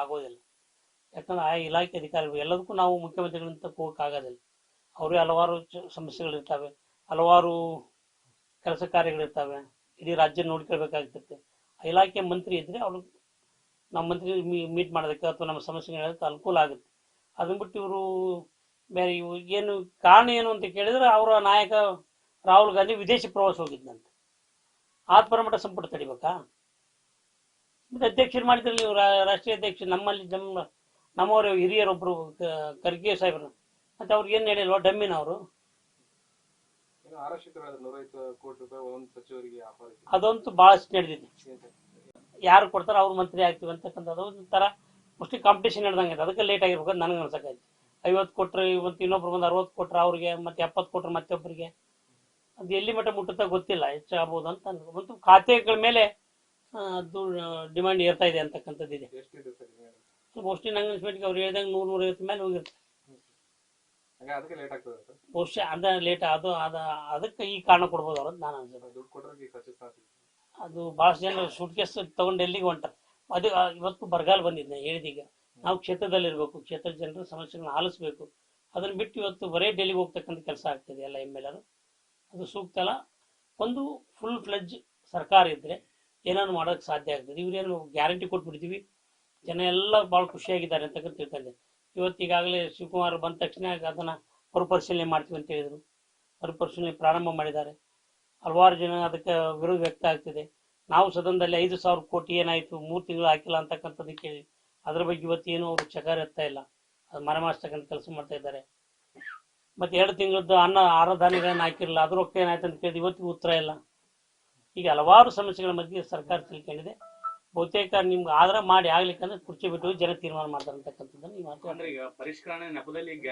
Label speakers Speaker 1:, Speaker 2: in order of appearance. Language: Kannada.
Speaker 1: ಆಗೋದಿಲ್ಲ. ಯಾಕಂದ್ರೆ ಆ ಇಲಾಖೆ ಅಧಿಕಾರಿಗಳು ಎಲ್ಲದಕ್ಕೂ ನಾವು ಮುಖ್ಯಮಂತ್ರಿಗಳಂತ ಹೋಗೋಕ್ಕಾಗೋದಿಲ್ಲ. ಅವರೇ ಹಲವಾರು ಸಮಸ್ಯೆಗಳಿರ್ತವೆ, ಹಲವಾರು ಕೆಲಸ ಕಾರ್ಯಗಳಿರ್ತವೆ, ಇಡೀ ರಾಜ್ಯ ನೋಡ್ಕೊಳ್ಬೇಕಾಗ್ತದೆ. ಆ ಇಲಾಖೆ ಮಂತ್ರಿ ಇದ್ರೆ ಅವರು ನಮ್ಮ ಮಂತ್ರಿ ಮೀಟ್ ಮಾಡೋದಕ್ಕೆ ಅಥವಾ ನಮ್ಮ ಸಮಸ್ಯೆ ಹೇಳೋದಕ್ಕೆ ಅನುಕೂಲ ಆಗುತ್ತೆ. ಅದನ್ನ ಬಿಟ್ಟು ಇವರು ಬೇರೆ ಏನು ಕಾರಣ ಏನು ಅಂತ ಕೇಳಿದ್ರೆ ಅವರ ನಾಯಕ ರಾಹುಲ್ ಗಾಂಧಿ ವಿದೇಶಿ ಪ್ರವಾಸ ಹೋಗಿದ್ದಂತೆ. ಆತ್ಮರಮಠ ಸಂಪುಟ ತಡಿಬೇಕಾ? ಮತ್ತೆ ಅಧ್ಯಕ್ಷರು ಮಾಡಿದ್ರಲ್ಲಿ ನೀವು ರಾಷ್ಟ್ರೀಯ ಅಧ್ಯಕ್ಷರು ನಮ್ಮಲ್ಲಿ ನಮ್ಮವರು ಹಿರಿಯರೊಬ್ರು ಖರ್ಗೆ ಸಾಹೇಬ್ರು, ಮತ್ತೆ ಅವ್ರಿಗೆ ಏನ್ ಹೇಳಿಲ್ವ ಡಮ್ಮಿನವರು? ಅದಂತೂ ಬಹಳಷ್ಟು ನಡೆದಿದೆ. ಯಾರು ಕೊಡ್ತಾರ ಅವ್ರು ಮಂತ್ರಿ ಆಗ್ತೀವಿ ಅಂತಕ್ಕಂಥದ್ದು ಒಂಥರ ಮೋಸ್ಟ್ಲಿ ಕಾಂಪಿಟೇಷನ್ ನಡೆದಂಗೆ. ಅದಕ್ಕೆ ಲೇಟ್ ಆಗಿರ್ಬೇಕು ಅಂತ ನನಗೆ ಅನ್ಸಕೈತಿ. 50 ಕೊಟ್ರೆ ಇವತ್ತು ಇನ್ನೊಬ್ರು ಬಂದು 60 ಕೊಟ್ರೆ ಅವ್ರಿಗೆ, ಮತ್ತೆ 70 ಕೊಟ್ರೆ ಮತ್ತೊಬ್ಬರಿಗೆ, ಅದು ಎಲ್ಲಿ ಮಟ್ಟ ಮುಟ್ಟುತ್ತಾ ಗೊತ್ತಿಲ್ಲ, ಹೆಚ್ಚಾಗಬಹುದು ಅಂತ ಮತ್ತು ಖಾತೆಗಳ ಮೇಲೆ ಡಿಮ್ಯಾಂಡ್ ಏರ್ತಾ ಇದೆ ಅಂತಕ್ಕಂಥದ್ದು ಇದೆ. ಮೋಸ್ಟ್ಲಿ ನಂಗೆ ಅನ್ಸ್ಬಿಟ್ಟಿಗೆ ಅವ್ರು ಹೇಳ್ದಂಗೆ 100-150 ಮೇಲೆ ಹೋಗಿರ್ತಾರೆ. ಬಹುಶಃ ಅದ ಲೇಟ್ ಅದಕ್ಕೆ ಈ ಕಾರಣ ಕೊಡ್ಬೋದು ಅವ್ರದ್ದು ನಾನು ಅನ್ಸುತ್ತೆ. ಅದು ಬಹಳಷ್ಟು ಜನ ಸೂಟ್ ಕೇಸ್ ತಗೊಂಡು ಎಲ್ಲಿಗೆ ಹೊಂಟಾರೆ. ಅದು ಇವತ್ತು ಬರಗಾಲ ಬಂದಿದ್ದೆ ಹೇಳಿದೀಗ. ನಾವು ಕ್ಷೇತ್ರದಲ್ಲಿ ಇರಬೇಕು, ಕ್ಷೇತ್ರದ ಜನರ ಸಮಸ್ಯೆಗಳನ್ನ ಆಲಿಸ್ಬೇಕು. ಅದನ್ನ ಬಿಟ್ಟು ಇವತ್ತು ಬರೇ ಡೆಲ್ಲಿಗೆ ಹೋಗ್ತಕ್ಕಂಥ ಕೆಲಸ ಆಗ್ತದೆ ಎಲ್ಲ MLA. ಅದು ಸೂಕ್ತ ಅಲ್ಲ. ಒಂದು ಫುಲ್ ಫ್ಲೆಡ್ಜ್ ಸರ್ಕಾರ ಇದ್ರೆ ಏನಾದ್ರು ಮಾಡೋಕ್ಕೆ ಸಾಧ್ಯ ಆಗ್ತದೆ. ಇವ್ರೇನು ಗ್ಯಾರಂಟಿ ಕೊಟ್ಬಿಡ್ತೀವಿ, ಜನ ಎಲ್ಲ ಭಾಳ ಖುಷಿಯಾಗಿದ್ದಾರೆ ಅಂತಕ್ಕಂಥ ತಿಳ್ಕೊಂಡೆ. ಇವತ್ತು ಈಗಾಗಲೇ ಶಿವಕುಮಾರ್ ಬಂದ ತಕ್ಷಣ ಅದನ್ನ ಮರುಪರಿಶೀಲನೆ ಮಾಡ್ತೀವಿ ಅಂತ ಹೇಳಿದ್ರು. ಮರುಪರಿಶೀಲನೆ ಪ್ರಾರಂಭ ಮಾಡಿದ್ದಾರೆ. ಹಲವಾರು ಜನ ಅದಕ್ಕೆ ವಿರೋಧ ವ್ಯಕ್ತ ಆಗ್ತಿದೆ. ನಾವು ಸದನದಲ್ಲಿ 5,000 ಕೋಟಿ ಏನಾಯ್ತು 3 ತಿಂಗಳು ಹಾಕಿಲ್ಲ ಅಂತಕ್ಕಂಥದ್ದು ಕೇಳಿ ಅದ್ರ ಬಗ್ಗೆ ಇವತ್ತೇನು ಅವರು ಚಕಾರ ಎತ್ತಾ ಇಲ್ಲ. ಅದು ಮರೆಮಾಚತಕ್ಕಂಥ ಕೆಲಸ ಮಾಡ್ತಾ ಇದ್ದಾರೆ. ಮತ್ತೆ 2 ತಿಂಗಳದ್ದು ಆರಾಧನೆಗಳನ್ನ ಹಾಕಿರಲಿಲ್ಲ, ಅದ್ರ ರೊಕ್ಕ ಏನಾಯ್ತು ಅಂತ ಕೇಳಿದ್ರೆ ಇವತ್ತಿಗೂ ಉತ್ತರ ಇಲ್ಲ. ಈಗ ಹಲವಾರು ಸಮಸ್ಯೆಗಳ ಮಧ್ಯೆ ಸರ್ಕಾರ ತಿಳ್ಕೊಂಡಿದೆ. ಬಹುತೇಕ ನಿಮ್ಗೆ ಆದ್ರ ಮಾಡಿ ಆಗ್ಲಿಕ್ಕಂದ್ರೆ ಕುರ್ಚಿ ಬಿಟ್ಟು ಜನ ತೀರ್ಮಾನ ಮಾಡ್ತಾರೆ ಅಂತಕ್ಕಂಥದ್ದನ್ನು ಈ ಮಾತು.
Speaker 2: ಪರಿಷ್ಕರಣೆ ನೆಪದಲ್ಲಿ